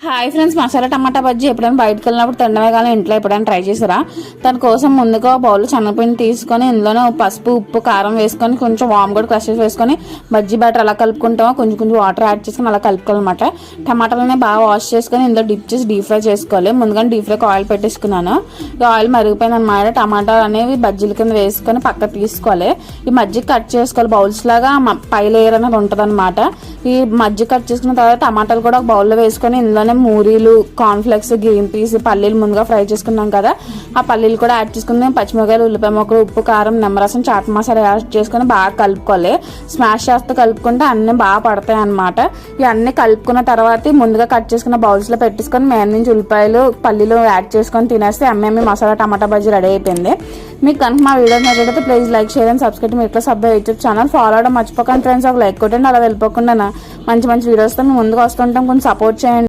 Hi friends, masala టమాటా బజ్జీ ఎప్పుడైనా బయటకు వెళ్ళినప్పుడు తినడమే కానీ ఇంట్లో ఎప్పుడైనా ట్రై చేసారా? దానికోసం ముందుగా బౌల్ శనగపిండి తీసుకొని ఇందులోనే పసుపు, ఉప్పు, కారం వేసుకొని కొంచెం వామ్ కూడా క్రష్ వేసుకొని బజ్జీ బ్యాటర్ అలా కలుపుకుంటామో కొంచెం కొంచెం వాటర్ యాడ్ చేసుకొని అలా కలుపుకోవాలన్నమాట. టమాటాలని బాగా వాష్ చేసుకొని ఇందులో డిప్ చేసి డీప్ ఫ్రై చేసుకోవాలి. ముందుగా డీప్ ఫ్రైకి ఆయిల్ పెట్టేసుకున్నాను. ఈ ఆయిల్ మరిగిపోయింది అనమాట. టమాటాలు అనేవి బజ్జీల కింద వేసుకొని పక్క తీసుకోవాలి. ఈ మజ్జిగ కట్ చేసుకోవాలి. బౌల్స్ లాగా పై లేయర్ అనేది ఉంటుంది అనమాట. ఈ మజ్జిగ కట్ చేసుకున్న తర్వాత టమాటాలు కూడా ఒక బౌల్లో వేసుకొని ఇందులో మూరీలు, కార్న్ఫ్లెక్స్, గ్రీన్ పీస్, పల్లీలు ముందుగా ఫ్రై చేసుకున్నాం కదా, ఆ పల్లీలు కూడా యాడ్ చేసుకుని పచ్చిమిరకాయలు, ఉల్లిపాయ ముక్కలు, ఉప్పు, కారం, నిమ్మరసం, చాట్ మసాలా యాడ్ చేసుకుని బాగా కలుపుకోవాలి. స్మాష్ చేస్తూ కలుపుకుంటే అన్నీ బాగా పడతాయి అనమాట. ఇవన్నీ కలుపుకున్న తర్వాత ముందుగా కట్ చేసుకున్న బౌల్స్ లో పెట్టేసుకొని మీద నుంచి ఉల్లిపాయలు, పల్లీలు యాడ్ చేసుకొని తినేస్తే అమ్మేమి మసాలా టమాటా బజ్జీ రెడీ అయిపోయింది. మీకు కనుక మా వీడియో నచ్చినట్లయితే please like, share and subscribe. మీరు సబ్స్క్రైబ్ యూట్యూబ్ ఛానల్ ఫాలో అవడం మర్చిపోకండి ఫ్రెండ్స్. ఒక లైక్ కొట్టండి. అలా వెళ్ళిపోకుండా మంచి మంచి వీడియోస్తో మేము ముందుకు వస్తుంటాం. కొంచెం సపోర్ట్ చేయండి.